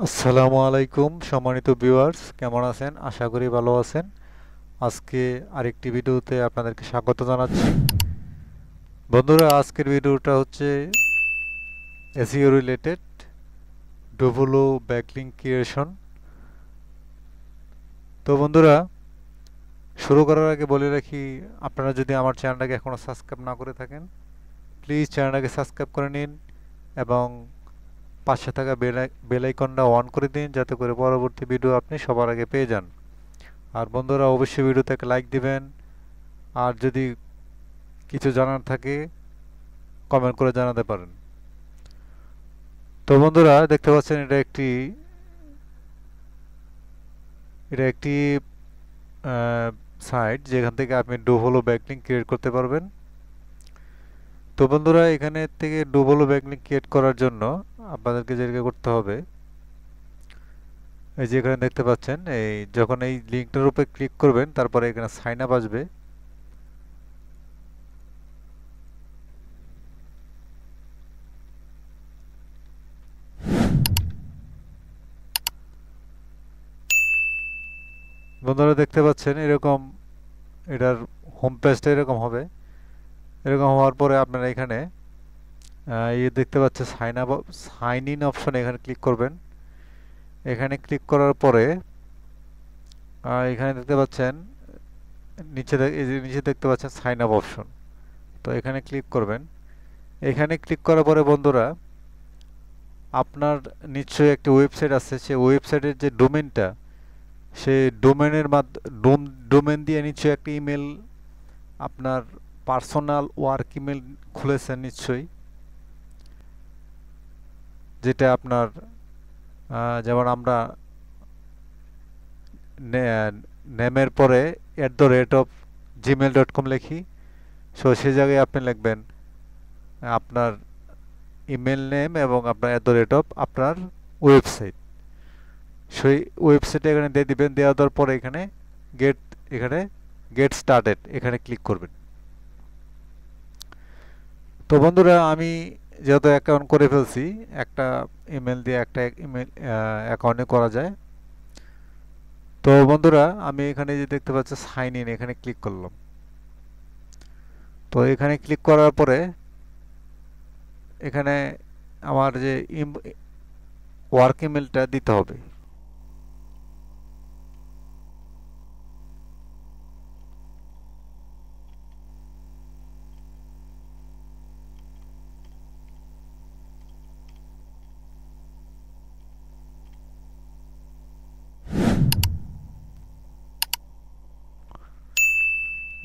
আসসালামু আলাইকুম সম্মানিত ভিউয়ার্স, কেমন আছেন? আশা করি ভালো আছেন। আজকে আরেকটি ভিডিওতে আপনাদেরকে স্বাগত জানাচ্ছি। বন্ধুরা, আজকের ভিডিওটা হচ্ছে এসইও রিলেটেড, ডুভোলো ব্যাকলিঙ্ক ক্রিয়েশন। তো বন্ধুরা, শুরু করার আগে বলে রাখি, আপনারা যদি আমার চ্যানেলটাকে এখনও সাবস্ক্রাইব না করে থাকেন, প্লিজ চ্যানেলটাকে সাবস্ক্রাইব করে নিন এবং পাশে থাকা বেল আইকনটা অন করে দিন, যাতে করে পরবর্তী ভিডিও আপনি সবার আগে পেয়ে যান। আর বন্ধুরা, অবশ্যই ভিডিওতে একটা লাইক দিবেন। আর যদি কিছু জানার থাকে, কমেন্ট করে জানাতে পারেন। তো বন্ধুরা, দেখতে পাচ্ছেন এটা একটি সাইট যেখান থেকে আপনি ডুভোলো ব্যাকলিঙ্ক ক্রিয়েট করতে পারবেন। তো বন্ধুরা, এখানে থেকে ডুভোলো ব্যাকলিঙ্ক ক্রিয়েট করার জন্য আপনাদেরকে যেটা করতে হবে, এই যে এখানে দেখতে পাচ্ছেন, এই যখন এই লিঙ্কটার উপরে ক্লিক করবেন, তারপরে এখানে সাইন আপ আসবে। বন্ধুরা, দেখতে পাচ্ছেন এরকম এটার হোম পেজটা এরকম হবে। এরকম হওয়ার পরে আপনারা এখানে দেখতে পাচ্ছেন সাইন ইন অপশন, এখানে ক্লিক করবেন। এখানে ক্লিক করার পরে এখানে দেখতে পাচ্ছেন এই যে নিচে দেখতে পাচ্ছেন সাইন আপ অপশন। তো এখানে ক্লিক করবেন। এখানে ক্লিক করার পরে বন্ধুরা, আপনার নিশ্চয়ই একটি ওয়েবসাইট আছে। সেই ওয়েবসাইটের যে ডোমেনটা, সেই ডোমেন দিয়ে নিশ্চয়ই একটি ইমেল, আপনার পার্সোনাল ওয়ার্ক ইমেল খুলেছেন নিশ্চয়ই, যেটা আপনার যেমন আমরা নেমের পরে @gmail.com লিখি। সো সেই জায়গায় আপনি লিখবেন আপনার ইমেল নেম এবং আপনার আপনার ওয়েবসাইট। সেই ওয়েবসাইটে এখানে দিয়ে দিবেন। দেওয়ার পরে গেট এখানে গেট স্টার্টেড এখানে ক্লিক করবেন। তো বন্ধুরা, আমি যেহেতু অ্যাকাউন্ট করে ফেলছি, একটা ইমেল দিয়ে একটা ইমেল অ্যাকাউন্টে করা যায়। তো বন্ধুরা, আমি এখানে যে দেখতে পাচ্ছি সাইন ইন, এখানে ক্লিক করলাম। তো এখানে ক্লিক করার পরে এখানে আমার যে ওয়ার্ক ইমেলটা দিতে হবে।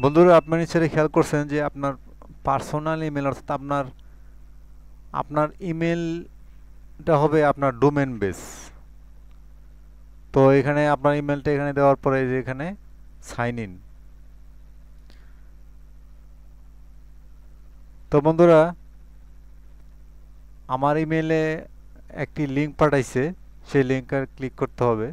বন্ধুরা, আপনি নিশ্চয়ই খেয়াল করছেন যে আপনার পার্সোনাল ইমেল, অর্থাৎ আপনার আপনার ইমেলটা হবে আপনার ডোমেন বেস। তো এখানে আপনার ইমেলটা এখানে দেওয়ার পরে যে এখানে সাইন ইন। তো বন্ধুরা, আমার ইমেলে একটি লিঙ্ক পাঠাইছে, সেই লিঙ্কে ক্লিক করতে হবে।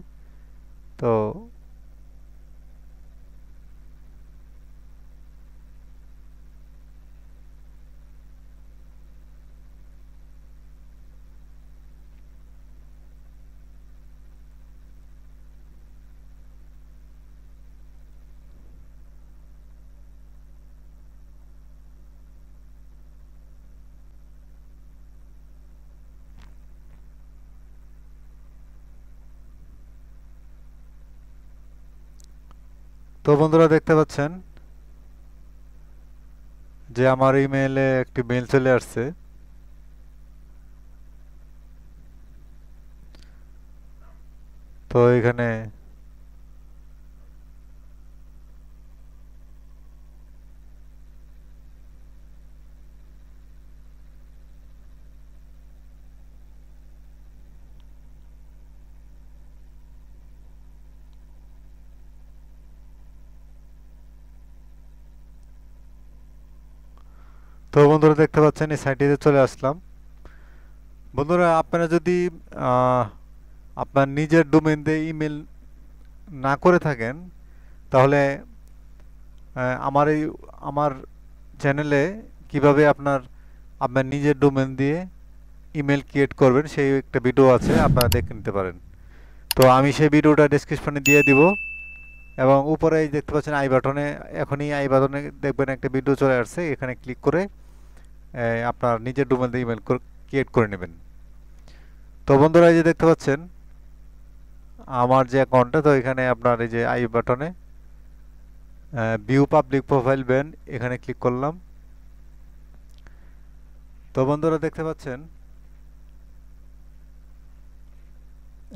তো বন্ধুরা, দেখতে পাচ্ছেন যে আমার ইমেলে একটি মেল চলে আসছে। তো এখানে বন্ধুরা, দেখতে পাচ্ছেন এই সাইটটিতে চলে আসলাম। বন্ধুরা, আপনারা যদি আহ, আপনার নিজের ডোমেন দিয়ে ইমেল না করে থাকেন, তাহলে আমার চ্যানেলে কিভাবে আপনার আপনার নিজের ডোমেন দিয়ে ইমেল ক্রিয়েট করবেন সেই একটা ভিডিও আছে, আপনারা দেখে নিতে পারেন। তো আমি সেই ভিডিওটা ডেসক্রিপশনে দিয়ে দিব। এবং উপরে এই দেখতে পাচ্ছেন আই বাটনে, এখনই আই বাটনে দেখবেন একটা ভিডিও চলে আসছে, এখানে ক্লিক করে আপনার নিজের ডোমেন দিয়ে ইমেল ক্রিয়েট করে নেবেন। তো বন্ধুরা এই যে দেখতে পাচ্ছেন আমার যে অ্যাকাউন্টটা, তো এখানে আপনার এই যে আই বাটনে ভিউ পাবলিক প্রোফাইল ব্যান, এখানে ক্লিক করলাম। তো বন্ধুরা দেখতে পাচ্ছেন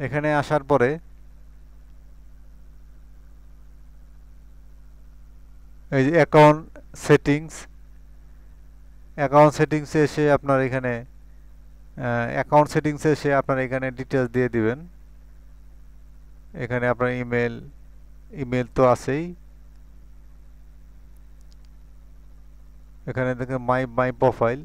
এখানে আসার পরে এই যে অ্যাকাউন্ট সেটিংসে এসে আপনার এখানে ডিটেলস দিয়ে দিবেন। এখানে আপনার ইমেল তো আছেই, এখানে দেখেন মাই প্রোফাইল।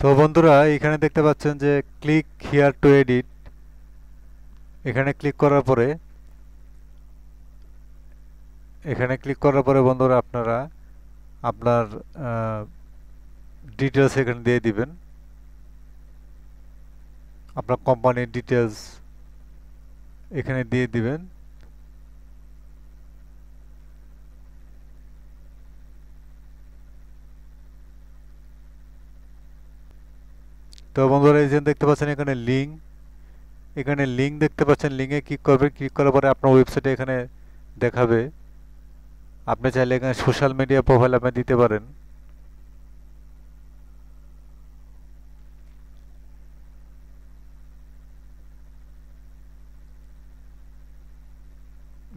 তো বন্ধুরা এখানে দেখতে পাচ্ছেন যে ক্লিক হিয়ার টু এডিট, এখানে ক্লিক করার পরে বন্ধুরা আপনারা আপনার ডিটেলস এখানে দিয়ে দিবেন, আপনার কোম্পানির ডিটেলস এখানে দিয়ে দিবেন। তো বন্ধুরা এই যে দেখতে পাচ্ছেন এখানে লিঙ্ক দেখতে পাচ্ছেন, লিঙ্কে ক্লিক করবেন। ক্লিক করার পরে আপনার ওয়েবসাইটে এখানে দেখাবে। আপনি চাইলে এখানে সোশ্যাল মিডিয়া প্রোফাইল আপনি দিতে পারেন।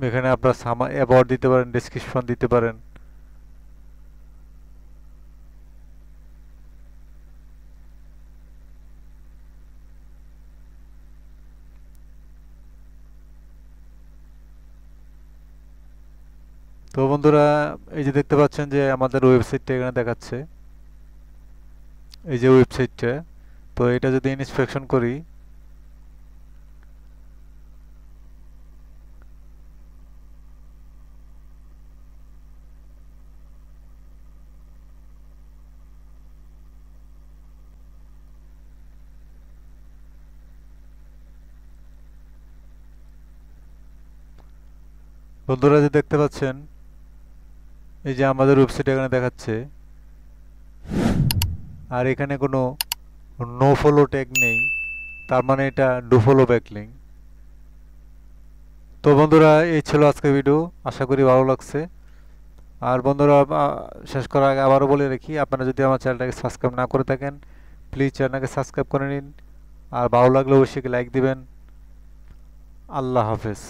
এখানে আপনার অ্যাবাউট দিতে পারেন, ডেসক্রিপশন দিতে পারেন। তো বন্ধুরা এই যে দেখতে পাচ্ছেন যে আমাদের ওয়েবসাইটটা এখানে দেখাচ্ছে, এই যে ওয়েবসাইটটা। তো এটা যদি ইন্সপেকশন করি, বন্ধুরা যে দেখতে পাচ্ছেন এই যে আমাদের ওয়েবসাইট এখানে দেখাচ্ছে, আর এখানে কোনো নো ফলো ট্যাগ নেই, তার মানে এটা ডু ফলো ব্যাকলিঙ্ক। তো বন্ধুরা এই ছিল আজকের ভিডিও, আশা করি ভালো লাগছে। আর বন্ধুরা শেষ করার আগে আবারও বলে রাখি, আপনারা যদি আমার চ্যানেলটাকে সাবস্ক্রাইব না করে থাকেন প্লিজ চ্যানেলটাকে সাবস্ক্রাইব করে নিন, আর ভালো লাগলে অবশ্যই লাইক দিবেন। আল্লাহ হাফেজ।